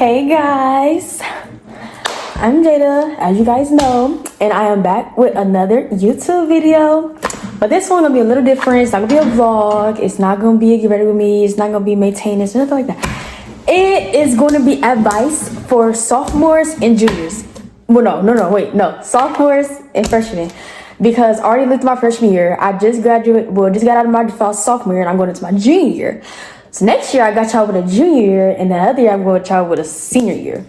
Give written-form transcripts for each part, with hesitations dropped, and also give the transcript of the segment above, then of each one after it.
Hey guys, I'm Jada, as you guys know, and I am back with another YouTube video. But this one gonna be a little different. It's not gonna be a vlog. It's not gonna be a get ready with me. It's not gonna be maintenance, nothing like that. It is going to be advice for sophomores and juniors. Well, no, sophomores and freshmen. Because I already lived my freshman year. I just graduated, just got out of my sophomore year, and I'm going into my junior year. So next year I got y'all with a junior year, and the other year I'm going to y'all with a senior year.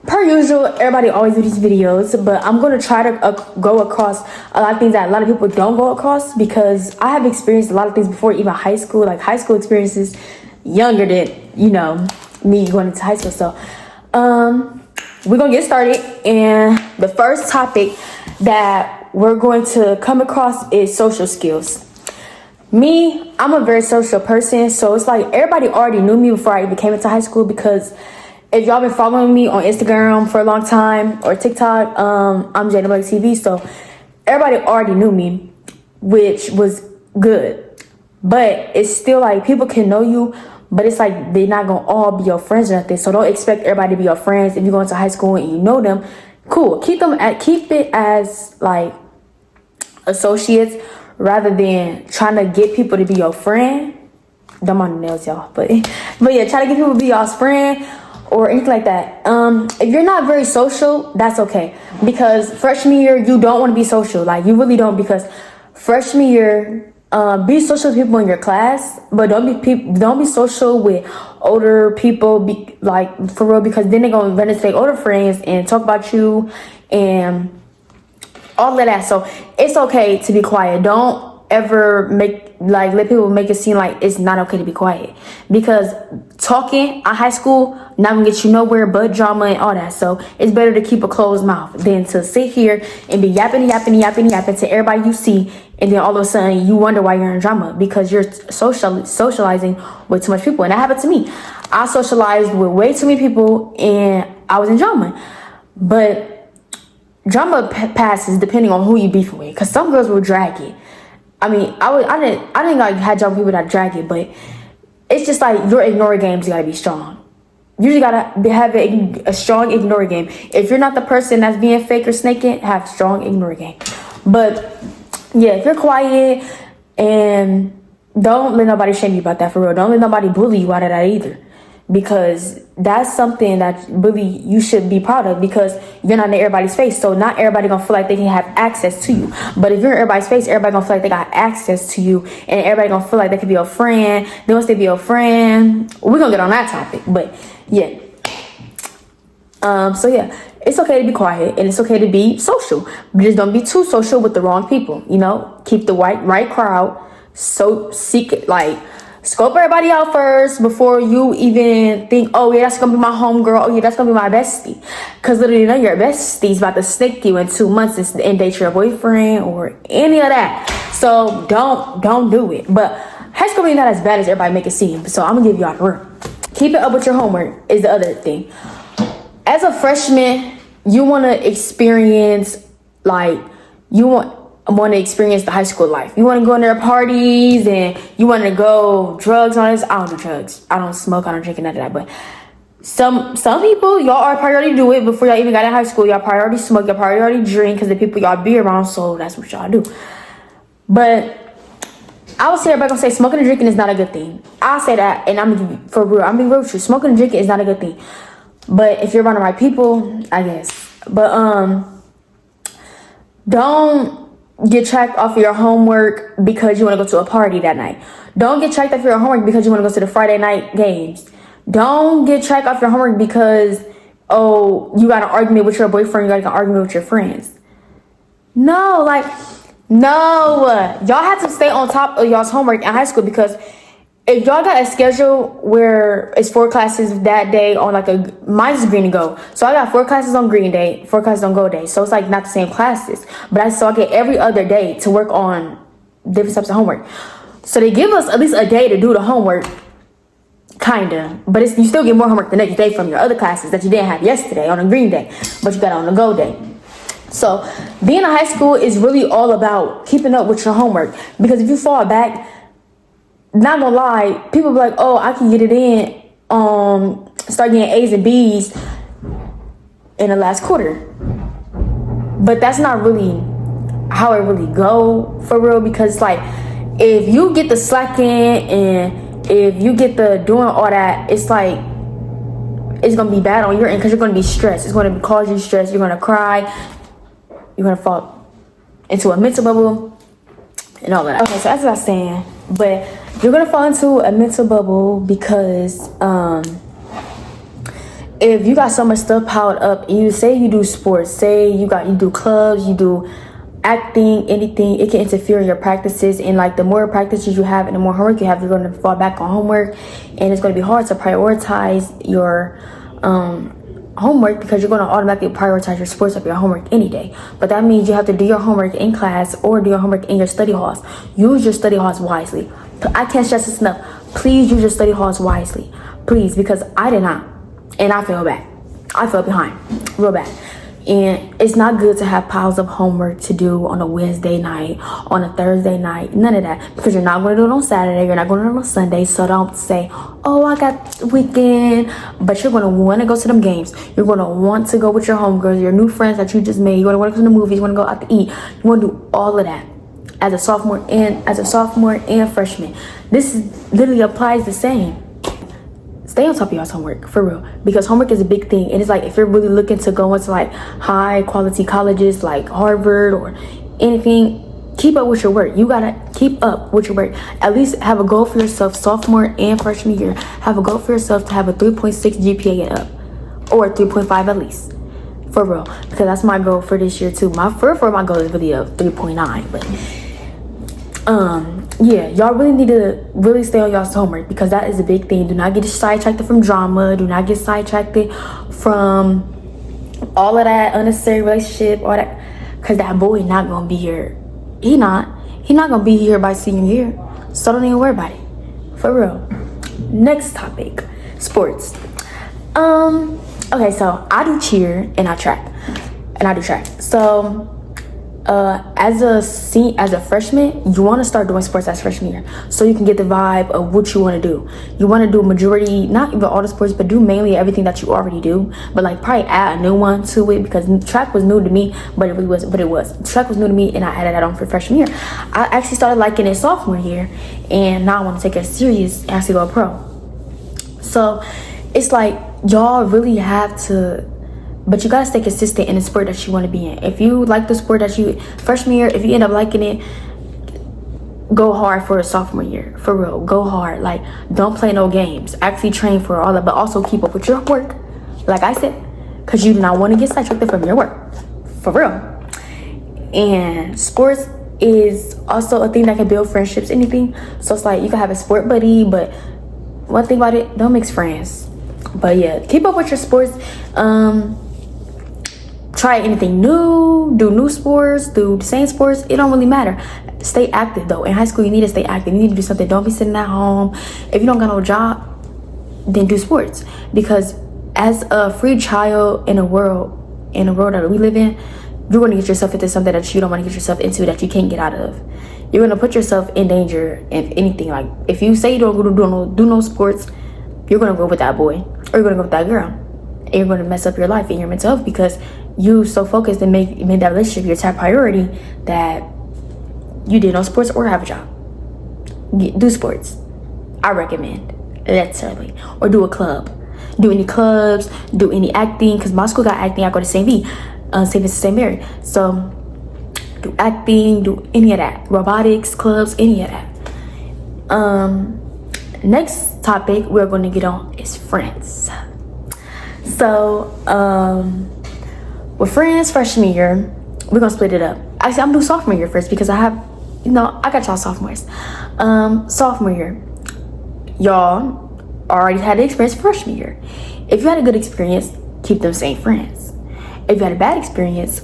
Per usual, everybody always do these videos, but I'm going to try to go across a lot of things that a lot of people don't go across, because I have experienced a lot of things before, even high school, like high school experiences, younger than, me going into high school. So we're going to get started, and the first topic that we're going to come across is social skills. Me, I'm a very social person, so it's like everybody already knew me before I even came into high school, because if y'all been following me on Instagram for a long time or TikTok, I'm Jada Black TV, so everybody already knew me, which was good. But it's still like people can know you, but it's like they're not gonna all be your friends or nothing. So don't expect everybody to be your friends. If you go into high school and you know them, cool. Keep it as like associates, rather than trying to get people to be your friend. Don't mind the nails, y'all, but yeah, try to get people to be y'all's friend or anything like that. If you're not very social, that's okay, because freshman year you don't want to be social. Like, you really don't, because freshman year, be social with people in your class, but don't be social with older people, for real, because then they're gonna run into their older friends and talk about you and all of that. So it's okay to be quiet. Don't ever let people make it seem like it's not okay to be quiet, because talking in high school not gonna get you nowhere but drama and all that. So it's better to keep a closed mouth than to sit here and be yapping to everybody you see, and then all of a sudden you wonder why you're in drama, because you're socializing with too much people. And that happened to me. I socialized with way too many people and I was in drama. But drama passes depending on who you beefing with, because some girls will drag it. I mean, I didn't like had drama people that drag it, but it's just like your ignore games gotta be strong. You just gotta have a strong ignore game. If you're not the person that's being fake or snaking, have strong ignore game. But yeah, if you're quiet, and don't let nobody shame you about that, for real. Don't let nobody bully you out of that either, because that's something that really you should be proud of, because you're not in everybody's face. So not everybody gonna feel like they can have access to you. But if you're in everybody's face, everybody gonna feel like they got access to you, and everybody gonna feel like they could be your friend. Then once they be your friend, we're gonna get on that topic. But yeah. So yeah, it's okay to be quiet, and it's okay to be social. But just don't be too social with the wrong people. Keep the right crowd. So scope everybody out first before you even think, oh yeah, that's gonna be my homegirl, oh yeah, that's gonna be my bestie. Because literally none of your besties about to stick you in 2 months and date your boyfriend or any of that. So don't do it. But high school is not as bad as everybody make it seem. So I'm gonna give y'all the room. Keep it up with your homework is the other thing. As a freshman, you want to experience, want to experience the high school life. You want to go in their parties, and you want to go drugs on this. I don't do drugs. I don't smoke. I don't drink, none of that. But some people, y'all are probably already do it before y'all even got in high school. Y'all probably already smoke. Y'all probably already drink, because the people y'all be around. So that's what y'all do. But I would say everybody gonna say smoking and drinking is not a good thing. I'll say that, and I'm being real with you. Smoking and drinking is not a good thing. But if you're around the right people, I guess. But don't get tracked off of your homework because you want to go to a party that night. Don't get tracked off your homework because you want to go to the Friday night games. Don't get tracked off your homework because, you got an argument with your boyfriend, you got an argument with your friends. No. Y'all have to stay on top of y'all's homework in high school, because if y'all got a schedule where it's 4 classes that day on mine's green and go. So I got 4 classes on green day, 4 classes on go day. So it's not the same classes. But I get every other day to work on different types of homework. So they give us at least a day to do the homework, kinda. But you still get more homework the next day from your other classes that you didn't have yesterday on a green day, but you got it on a go day. So being in high school is really all about keeping up with your homework, because if you fall back, not gonna lie, people be like, oh, I can get it in start getting A's and B's in the last quarter. But that's not really how it really go for real, because like if you get the slacking and if you get the doing all that, it's like it's gonna be bad on your end because you're gonna be stressed. It's gonna cause you stress. You're gonna cry. You're gonna fall into a mental bubble and all that. Okay, so that's what I was saying. But you're gonna fall into a mental bubble because if you got so much stuff piled up, you say you do sports, say you do clubs, you do acting, anything, it can interfere in your practices. And like the more practices you have and the more homework you have, you're going to fall back on homework, and it's going to be hard to prioritize your homework because you're going to automatically prioritize your sports over your homework any day. But that means you have to do your homework in class or do your homework in your study halls. Use your study halls wisely. I can't stress this enough. Please use your study halls wisely, please, because I did not, and I feel bad. I fell behind real bad. And it's not good to have piles of homework to do on a Wednesday night, on a Thursday night, none of that. Because you're not going to do it on Saturday, you're not going to do it on Sunday. So don't say, oh, I got the weekend. But you're going to want to go to them games. You're going to want to go with your homegirls, your new friends that you just made. You're going to want to go to the movies, you want to go out to eat. You want to do all of that as a sophomore and freshman. This literally applies the same. Stay on top of y'all's homework, for real, because homework is a big thing. And it's like if you're really looking to go into like high quality colleges like Harvard or anything, keep up with your work. You gotta keep up with your work. At least have a goal for yourself sophomore and freshman year. Have a goal for yourself to have a 3.6 GPA and up, or 3.5 at least, for real, because that's my goal for this year too. My goal is really a 3.9, but yeah, y'all really need to really stay on y'all's homework, because that is a big thing. Do not get sidetracked from drama. Do not get sidetracked from all of that unnecessary relationship, all that, because that boy not gonna be here. He not gonna be here by senior year. So don't even worry about it, for real. Next topic, sports. Okay, so I do cheer and I do track. So as a freshman, you want to start doing sports as freshman year, so you can get the vibe of what you want to do. You want to do majority, not even all the sports, but do mainly everything that you already do, but like probably add a new one to it, because track was new to me, but it was track was new to me, and I added that on for freshman year. I actually started liking it sophomore year, and now I want to take it serious and actually go pro. So it's like y'all really have to. But you gotta stay consistent in the sport that you want to be in. If you like the sport that you freshman year, if you end up liking it, go hard for a sophomore year, for real. Go hard. Like, don't play no games. Actually train for all that, but also keep up with your work, like I said, because you do not want to get sidetracked from your work, for real. And sports is also a thing that can build friendships, anything. So it's like you can have a sport buddy, but one thing about it, don't mix friends. But yeah, keep up with your sports. Try anything new, do new sports, do the same sports. It don't really matter. Stay active though. In high school, you need to stay active. You need to do something. Don't be sitting at home. If you don't got no job, then do sports. Because as a free child in a world that we live in, you're going to get yourself into something that you don't want to get yourself into, that you can't get out of. You're going to put yourself in danger. If anything, like if you say you don't do no sports, you're going to go with that boy, or you're going to go with that girl, and you're going to mess up your life and your mental health, because you so focused and made that relationship your top priority that you did no sports or have a job. Do sports. I recommend, literally. Or do a club. Do any clubs, do any acting, because my school got acting. I go to St. Vincent St. Mary. So do acting, do any of that. Robotics, clubs, any of that. Next topic we're going to get on is friends. So with friends, freshman year, we're gonna split it up. Actually, I'm gonna do sophomore year first, because I got y'all sophomores. Sophomore year, y'all already had the experience freshman year. If you had a good experience, keep them same friends. If you had a bad experience,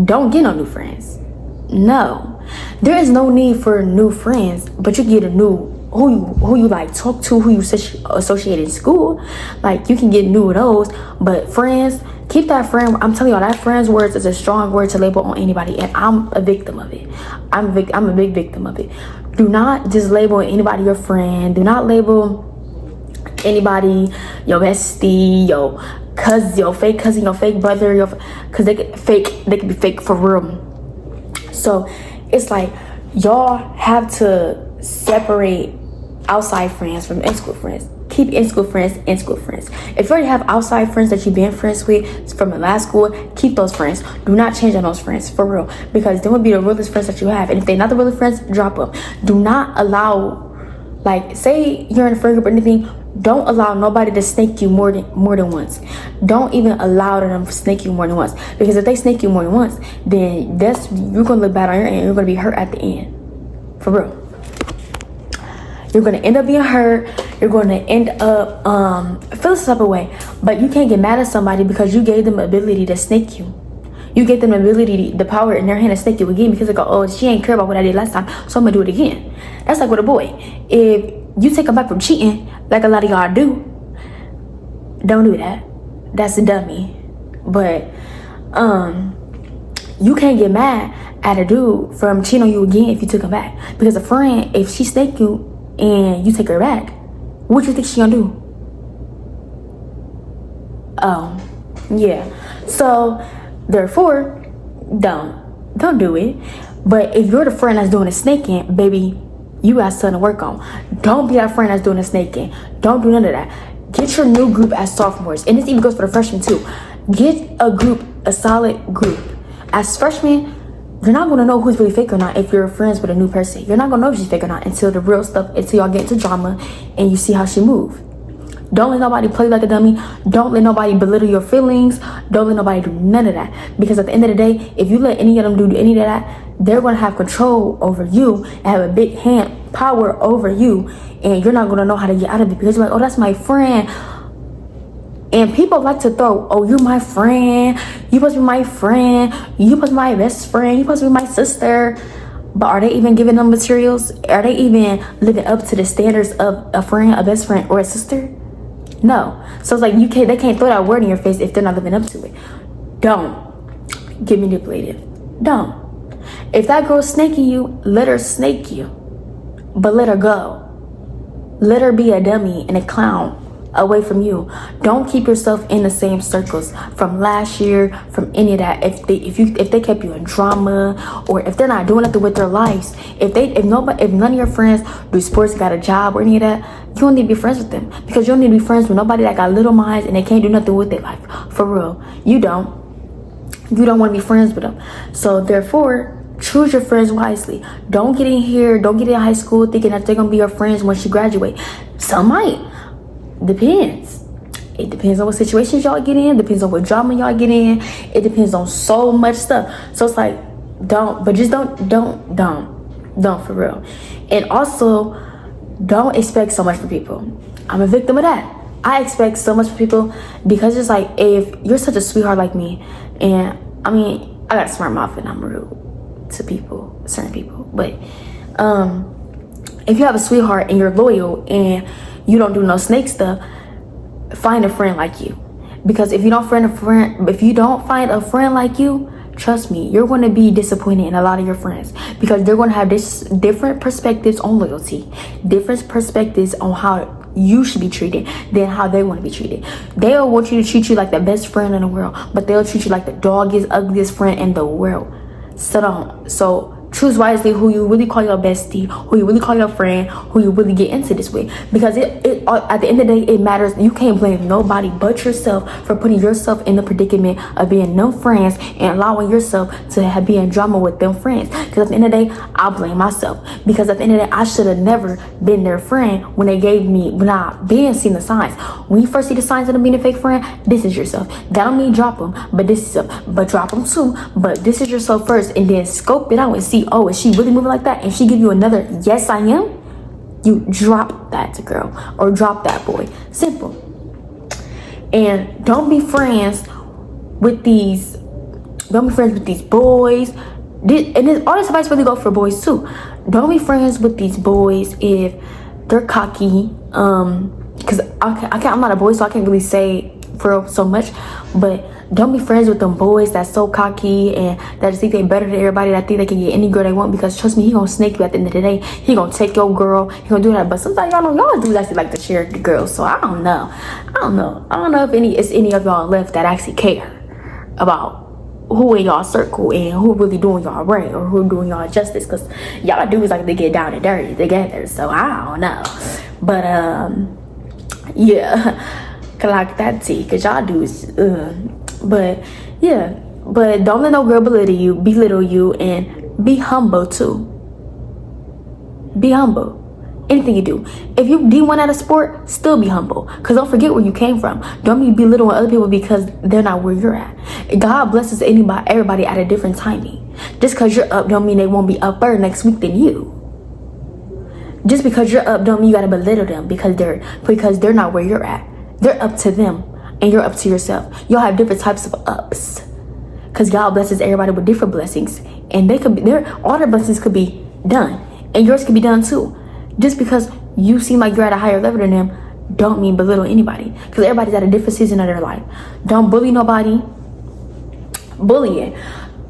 don't get no new friends. No, there is no need for new friends, but you get a new who you like talk to, who you associate in school. Like, you can get new of those, but friends, keep that friend. I'm telling y'all, that friends words is a strong word to label on anybody, and I'm a victim of it. I'm a big victim of it. Do not just label anybody your friend. Do not label anybody, your bestie, your cousin, your fake cousin, your fake brother, because they could be fake for real. So it's like y'all have to separate outside friends from in-school friends. Keep in-school friends in-school friends. If you already have outside friends that you've been friends with from the last school, keep those friends. Do not change on those friends, for real, because they will be the realest friends that you have. And if they're not the realest friends, drop them. Do not allow, like, say you're in a friend group or anything, don't allow nobody to snake you more than once. Don't even allow them to snake you more than once, because if they snake you more than once, then you're gonna look bad on your end. You're gonna be hurt at the end, for real. You're gonna end up being hurt. You're gonna end up feeling some type of way. But you can't get mad at somebody because you gave them the ability to snake you. You gave them the ability, the power in their hand to snake you again, because they go, oh, she ain't care about what I did last time, so I'm gonna do it again. That's like with a boy. If you take him back from cheating, like a lot of y'all do, don't do that. That's a dummy. But you can't get mad at a dude from cheating on you again if you took him back. Because a friend, if she snake you and you take her back, what you think she gonna do? Yeah. So therefore, don't do it. But if you're the friend that's doing the snaking, baby, you got something to work on. Don't be that friend that's doing the snaking. Don't do none of that. Get your new group as sophomores, and this even goes for the freshmen too. Get a group, a solid group. As freshmen, you're not gonna know who's really fake or not if you're friends with a new person. You're not gonna know if she's fake or not until the real stuff, until y'all get into drama and you see how she move. Don't let nobody play like a dummy. Don't let nobody belittle your feelings. Don't let nobody do none of that. Because at the end of the day, if you let any of them do any of that, they're gonna have control over you and have a big hand power over you, and you're not gonna know how to get out of it because you're like, oh, that's my friend. And people like to throw, oh, you're my friend, you supposed to be my friend, you supposed to be my best friend, you supposed to be my sister. But are they even giving them materials? Are they even living up to the standards of a friend, a best friend, or a sister? No. So it's like they can't throw that word in your face if they're not living up to it. Don't get manipulated. Don't. If that girl's snaking you, let her snake you. But let her go. Let her be a dummy and a clown away from you. Don't keep yourself in the same circles from last year, from any of that. If they kept you in drama, or if they're not doing nothing with their lives, if none of your friends do sports, got a job, or any of that, you don't need to be friends with them, because you don't need to be friends with nobody that got little minds and they can't do nothing with their life. For real, you don't want to be friends with them. So therefore, choose your friends wisely. Don't get in high school thinking that they're gonna be your friends once you graduate. Some might. Depends. It depends on what situations y'all get in. Depends on what drama y'all get in. It depends on so much stuff. So it's like, don't for real. And also, don't expect so much from people. I'm a victim of that. I expect so much from people because it's like, if you're such a sweetheart like me, and I mean, I got a smart mouth and I'm rude to people, certain people, but if you have a sweetheart and you're loyal and you don't do no snake stuff, find a friend like you. Because if you don't find a friend like you, trust me, you're going to be disappointed in a lot of your friends, because they're going to have different perspectives on loyalty, different perspectives on how you should be treated than how they want to be treated. They'll want you to treat you like the best friend in the world, but they'll treat you like the doggiest, ugliest friend in the world. So choose wisely who you really call your bestie, who you really call your friend, who you really get into this with. Because it at the end of the day, it matters. You can't blame nobody but yourself for putting yourself in the predicament of being no friends and allowing yourself to be in drama with them friends. Because at the end of the day, I blame myself. Because at the end of the day, I should have never been their friend when I been seeing the signs. When you first see the signs of them being a fake friend, this is yourself. That don't mean drop them, but drop them too. But this is yourself first, and then scope it out and see, oh, is she really moving like that? And she give you another yes I am, you drop that girl or drop that boy. Simple. And don't be friends with these boys. All this advice really go for boys too. Don't be friends with these boys if they're cocky. Because I'm not a boy, so I can't really say for so much, but don't be friends with them boys that's so cocky and that just think they better than everybody, that think they can get any girl they want, because trust me, he gonna snake you at the end of the day. He gonna take your girl, he gonna do that. But sometimes y'all dudes actually like to share the girls, so I don't know if any of y'all left that actually care about who in y'all circle and who really doing y'all right or who doing y'all justice, because y'all dudes like to get down and dirty together, so I don't know. But yeah, like that tea, because y'all dudes but yeah, but don't let no girl belittle you, and be humble too. Be humble. Anything you do, if you D1 at a sport, still be humble, because don't forget where you came from. Don't be belittling other people because they're not where you're at. God blesses everybody at a different timing. Just because you're up don't mean they won't be upper next week than you. Just because you're up don't mean you gotta belittle them because they're not where you're at. They're up to them and you're up to yourself. Y'all have different types of ups, because God blesses everybody with different blessings, and all their blessings could be done and yours could be done too. Just because you seem like you're at a higher level than them don't mean belittle anybody, because everybody's at a different season of their life. Don't bully nobody. Bullying.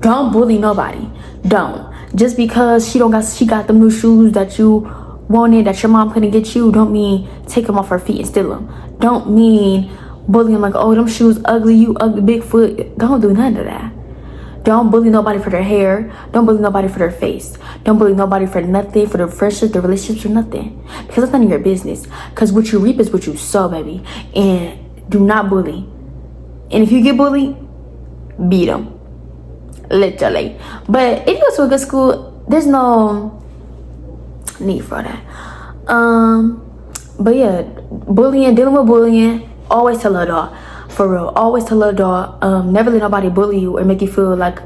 Don't bully nobody. Don't. Just because she got them new shoes that you wanted, that your mom couldn't get you, don't mean take them off her feet and steal them. Don't mean bully them like, oh, them shoes ugly, you ugly Bigfoot. Don't do none of that. Don't bully nobody for their hair. Don't bully nobody for their face. Don't bully nobody for nothing, for the friendships, the relationships, or nothing. Because that's none of your business. Because what you reap is what you sow, baby. And do not bully. And if you get bullied, beat them. Literally. But if you go to a good school, there's no need for that. But yeah, dealing with bullying, always tell a dog. For real, always tell a dog. Never let nobody bully you or make you feel like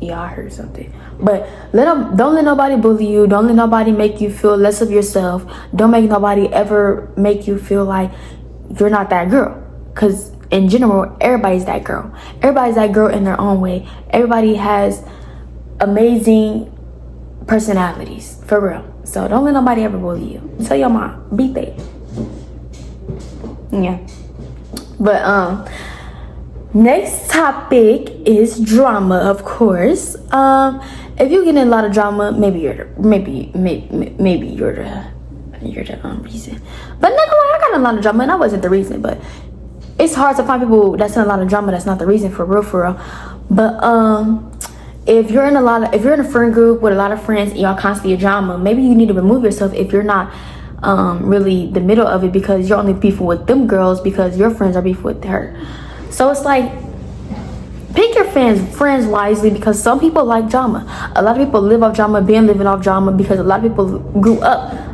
I heard something. But don't let nobody bully you. Don't let nobody make you feel less of yourself. Don't make nobody ever make you feel like you're not that girl. Because in general, everybody's that girl. Everybody's that girl in their own way. Everybody has amazing personalities, for real. So don't let nobody ever bully you. Tell your mom, beat that. Yeah. But next topic is drama, of course. If you get in a lot of drama, maybe you're the reason. But not gonna lie, I got in a lot of drama and I wasn't the reason. But it's hard to find people that's in a lot of drama that's not the reason, for real. But if you're in a friend group with a lot of friends and y'all constantly in drama, maybe you need to remove yourself if you're not really the middle of it, because you're only beefing with them girls because your friends are beefing with her. So it's like, pick your friends wisely, because some people like drama. A lot of people live off drama, been living off drama, because a lot of people grew up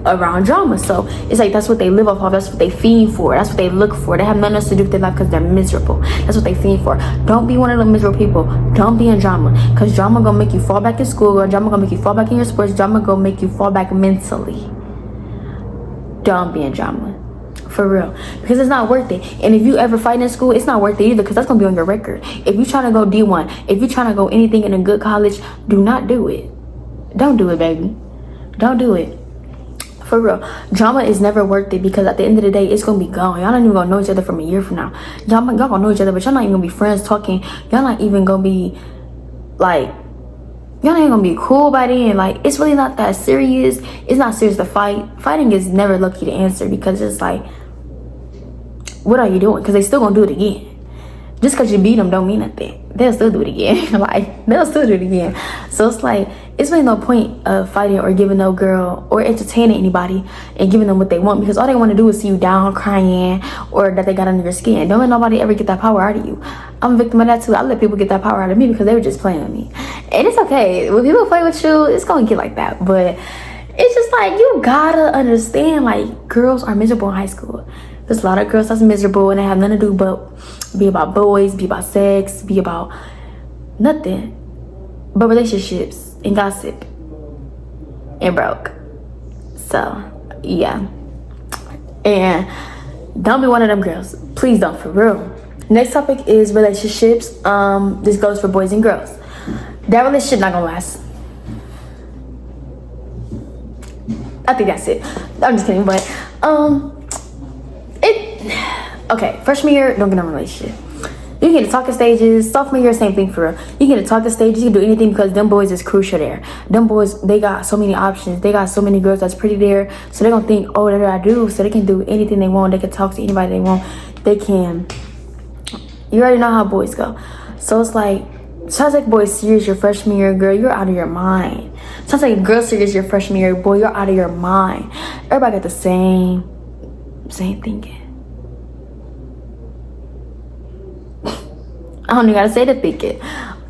around drama. So it's like that's what they live off of, that's what they fiend for, that's what they look for. They have nothing else to do with their life because they're miserable. That's what they fiend for. Don't be one of them miserable people. Don't be in drama, because drama gonna make you fall back in school, or drama gonna make you fall back in your sports. Drama gonna make you fall back mentally. Don't be in drama, for real, because it's not worth it. And if you ever fight in school, it's not worth it either, because that's gonna be on your record. If you trying to go D1, if you trying to go anything in a good college, do not do it. Don't do it, baby. Don't do it. For real, drama is never worth it, because at the end of the day, it's gonna be gone. Y'all not even gonna know each other from a year from now. Y'all gonna know each other, but y'all not even gonna be friends talking. Y'all not even gonna be like, y'all not even gonna be cool by then. Like, it's really not that serious. It's not serious to fight. Fighting is never lucky to answer, because it's like, what are you doing? Because they still gonna do it again. Just because you beat them don't mean nothing. They'll still do it again. Like, they'll still do it again. So it's like, it's really no point of fighting or giving no girl or entertaining anybody and giving them what they want, because all they want to do is see you down, crying, or that they got under your skin. Don't let nobody ever get that power out of you. I'm a victim of that too. I let people get that power out of me because they were just playing with me. And it's okay. When people play with you, it's going to get like that. But it's just like, you gotta understand, like, girls are miserable in high school. There's a lot of girls that's miserable and they have nothing to do but be about boys, be about sex, be about nothing but relationships and gossip and broke. So yeah, and don't be one of them girls. Please don't, for real. Next topic is relationships. This goes for boys and girls. That relationship not gonna last. I think that's it. I'm just kidding, but okay, freshman year, don't get in a relationship. You get to talking stages. Sophomore year, same thing for real. You get to talking stages. You can do anything because them boys is crucial there. Them boys, they got so many options. They got so many girls that's pretty there. So they gonna think, oh, that's what I do. So they can do anything they want. They can talk to anybody they want. They can. You already know how boys go. So it's like, try to take boys serious your freshman year, girl, you're out of your mind. Try to take a girl serious your freshman year, boy, you're out of your mind. Everybody got the same thinking. I don't even gotta say the thinking.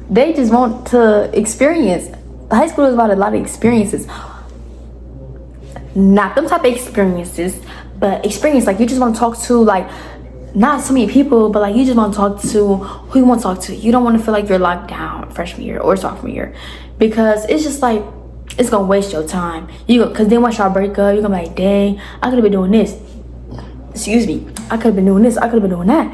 They just want to experience. High school is about a lot of experiences. Not them type of experiences, but experience like you just want to talk to like not so many people, but like you just want to talk to who you want to talk to. You don't want to feel like you're locked down freshman year or sophomore year, because it's just like it's gonna waste your time. Because then once y'all break up, you're gonna be like, dang, I could have been doing this. Excuse me, I could have been doing this. I could have been doing that.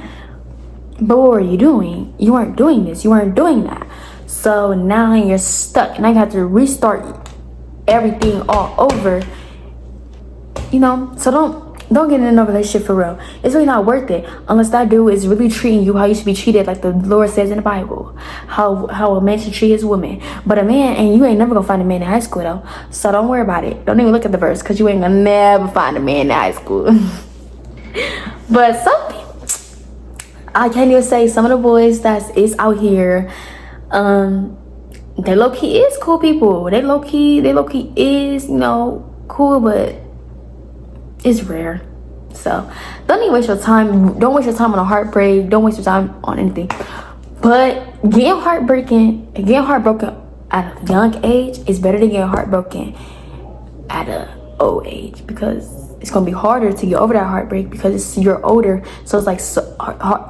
But what were you doing? You weren't doing this. You weren't doing that. So now you're stuck. Now you have to restart everything all over. You know, so don't get in a relationship for real. It's really not worth it unless that dude is really treating you how you should be treated, like the Lord says in the Bible, how a man should treat his woman. But a man, and you ain't never gonna find a man in high school though, so don't worry about it. Don't even look at the verse, because you ain't gonna never find a man in high school. But some people, I can't even say, some of the boys that is out here, they low-key is cool people. They low-key is, you know, cool, but it's rare. So don't even waste your time. Don't waste your time on a heartbreak. Don't waste your time on anything. But getting heartbroken at a young age is better than getting heartbroken at a old age, because it's gonna be harder to get over that heartbreak because you're older. So it's like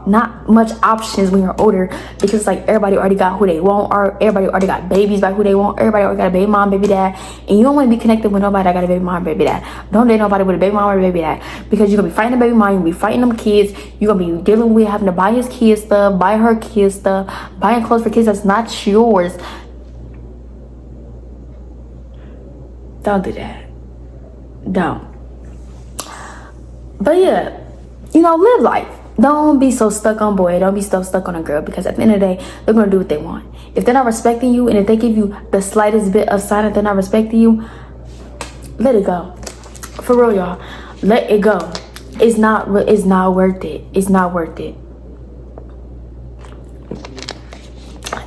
not much options when you're older, because like everybody already got who they want, or everybody already got babies by who they want. Everybody already got a baby mom, baby dad, and you don't want to be connected with nobody that got a baby mom, baby dad. Don't date nobody with a baby mom or a baby dad, because you're gonna be fighting the baby mom, you're gonna be fighting them kids, you're gonna be dealing with having to buy his kids stuff, buy her kids stuff, buying clothes for kids that's not yours. Don't do that. Don't. But yeah, you know, live life. Don't be so stuck on boy. Don't be so stuck on a girl, because at the end of the day, they're gonna do what they want. If they're not respecting you, and if they give you the slightest bit of sign that they're not respecting you, let it go. For real, y'all. Let it go. It's not worth it. It's not worth it.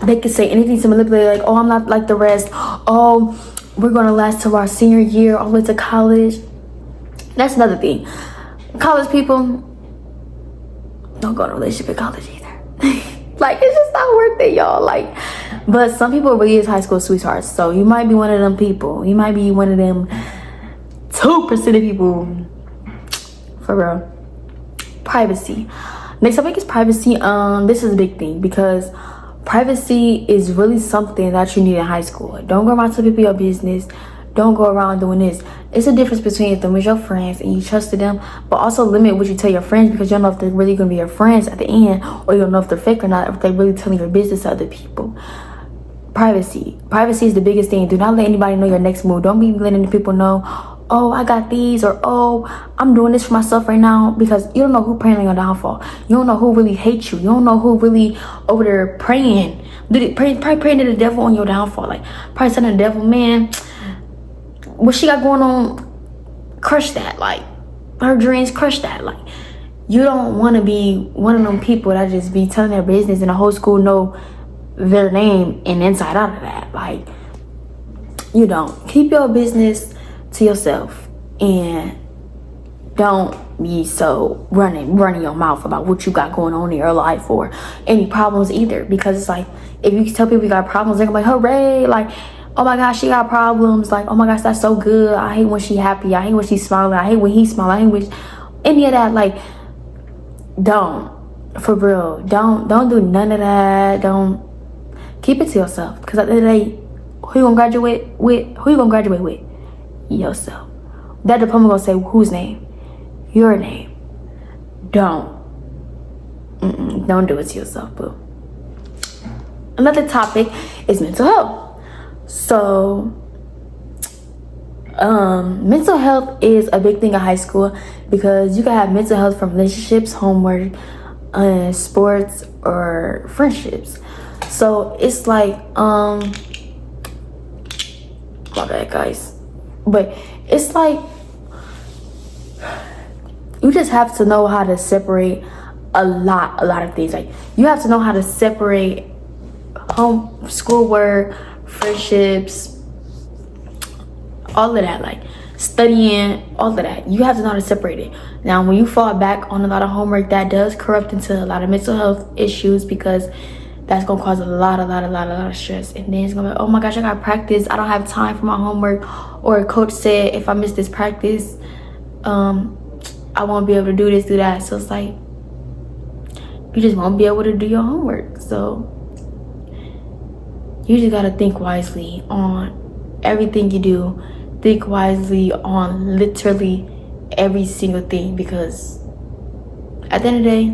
They can say anything to manipulate, like, oh, I'm not like the rest. Oh, we're gonna last till our senior year, all the way to college. That's another thing. College people, don't go in a relationship in college either. Like, it's just not worth it, y'all. Like, but some people really is high school sweethearts. So you might be one of them people. You might be one of them 2% of people. For real. Privacy. Next topic is privacy. This is a big thing, because privacy is really something that you need in high school. Don't go around telling people your business. Don't go around doing this. It's a difference between if them is your friends and you trusted them, but also limit what you tell your friends, because you don't know if they're really gonna be your friends at the end, or you don't know if they're fake or not, if they're really telling your business to other people. Privacy is the biggest thing. Do not let anybody know your next move. Don't be letting people know, oh, I got these, or oh, I'm doing this for myself right now, because you don't know who praying on your downfall. You don't know who really hates you. You don't know who really over there praying. Probably praying to the devil on your downfall. Like, probably telling the devil, man, what she got going on, crush that. Like, her dreams, crush that. Like, you don't want to be one of them people that just be telling their business and the whole school know their name and inside out of that. Like, you don't. Keep your business to yourself, and don't be so running your mouth about what you got going on in your life or any problems either, because it's like, if you tell people you got problems, they're gonna be like, hooray, like, oh my gosh, she got problems, like, oh my gosh, that's so good, I hate when she happy, I hate when she's smiling, I hate when he's smiling, I hate when any of that. Like, don't, for real, don't do none of that. Don't. Keep it to yourself, because at the end of the day, who you gonna graduate with? Yourself. That diploma gonna say whose name? Your name. Don't do it to yourself, boo. Another topic is mental health. So Mental health is a big thing in high school because you can have mental health from relationships, homework, sports, or friendships. So it's like my bad guys, but it's like you just have to know how to separate a lot of things. Like you have to know how to separate home, schoolwork, friendships, all of that, like studying, all of that. You have to know how to separate it. Now, when you fall back on a lot of homework, that does corrupt into a lot of mental health issues because that's gonna cause a lot of stress. And then it's gonna be, oh my gosh, I got practice. I don't have time for my homework. Or a coach said if I miss this practice, I won't be able to do this, do that. So it's like you just won't be able to do your homework. So you just gotta think wisely on everything you do. Think wisely on literally every single thing, because at the end of the day,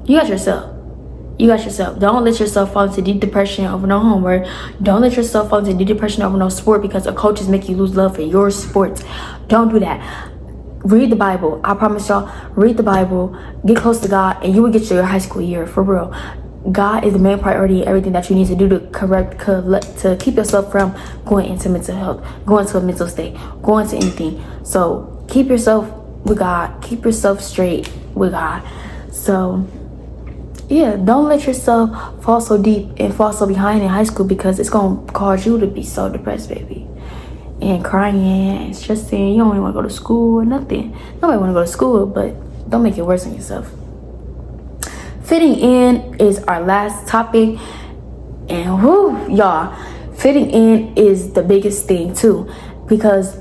you got yourself. You got yourself. Don't let yourself fall into deep depression over no homework. Don't let yourself fall into deep depression over no sport because a coach is making you lose love for your sports. Don't do that. Read the Bible. I promise y'all, read the Bible, get close to God, and you will get your high school year, for real. God is the main priority in everything that you need to do to keep yourself from going into mental health, going to a mental state, going to anything. So keep yourself with God. Keep yourself straight with God. So yeah, don't let yourself fall so deep and fall so behind in high school because it's going to cause you to be so depressed, baby. And crying and stressing. You don't even want to go to school or nothing. Nobody want to go to school, but don't make it worse on yourself. Fitting in is our last topic. And whoo, y'all, fitting in is the biggest thing too. Because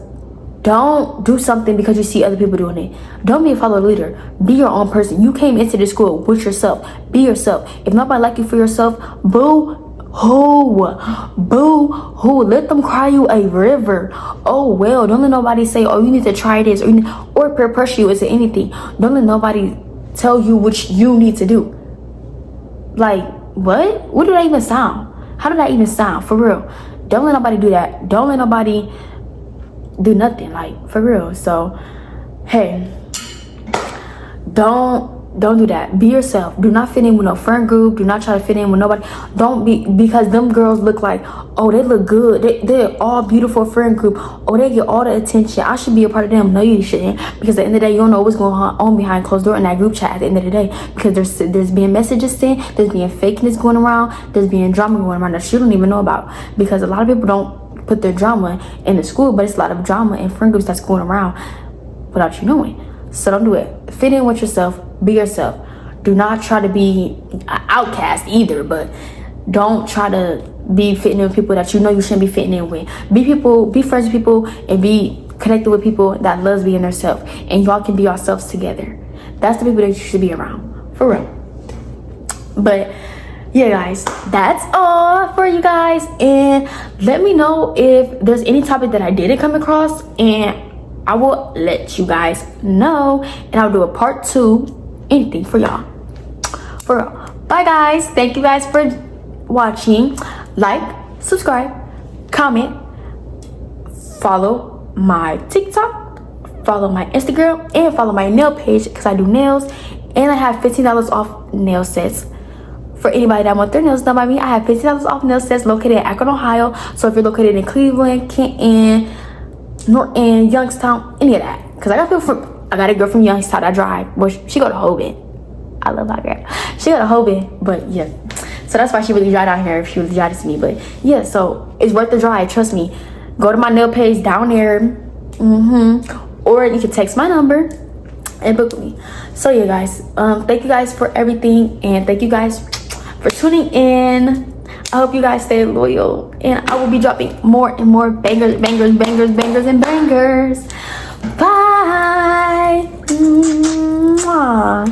don't do something because you see other people doing it. Don't be a follower leader. Be your own person. You came into this school with yourself. Be yourself. If nobody like you for yourself, boo hoo. Let them cry you a river. Oh well, don't let nobody say, oh, you need to try this, or peer pressure you into anything. Don't let nobody tell you what you need to do. Like, what did that even sound? How did that even sound? For real, don't let nobody do that. Don't let nobody do nothing, like, for real. So hey, don't do that. Be yourself. Do not fit in with no friend group. Do not try to fit in with nobody. Don't be, because them girls look like, oh, they look good, they're all beautiful friend group, oh, they get all the attention, I should be a part of them. No, you shouldn't, because at the end of the day, you don't know what's going on behind closed door in that group chat at the end of the day, because there's being messages sent, there's being fakeness going around, there's being drama going around that you don't even know about, because a lot of people don't put their drama in the school, but it's a lot of drama in friend groups that's going around without you knowing. So don't do it. Fit in with yourself. Be yourself. Do not try to be an outcast either, but don't try to be fitting in with people that you know you shouldn't be fitting in with. Be friends with people, and be connected with people that loves being themselves, and y'all can be yourselves together. That's the people that you should be around, for real. But yeah, guys, that's all for you guys, and let me know if there's any topic that I didn't come across, and I will let you guys know, and I'll do a part 2, anything for y'all, for real. Bye guys, thank you guys for watching. Like, subscribe, comment, follow my TikTok, follow my Instagram, and follow my nail page because I do nails, and I have $15 off nail sets. For anybody that want their nails done by me, I have $15 off nail sets located in Akron, Ohio. So if you're located in Cleveland, Canton, Norton, Youngstown, any of that, because I got a girl from Youngstown that drive, but she go to Hoban. I love that girl. She go to Hoban, but yeah, so that's why she really drive down here if she really drive to me. But yeah, so it's worth the drive, trust me. Go to my nail page down there, or you can text my number and book me. So yeah, guys, thank you guys for everything, and thank you guys for tuning in. I hope you guys stay loyal, and I will be dropping more and more bangers. Bye. Mwah.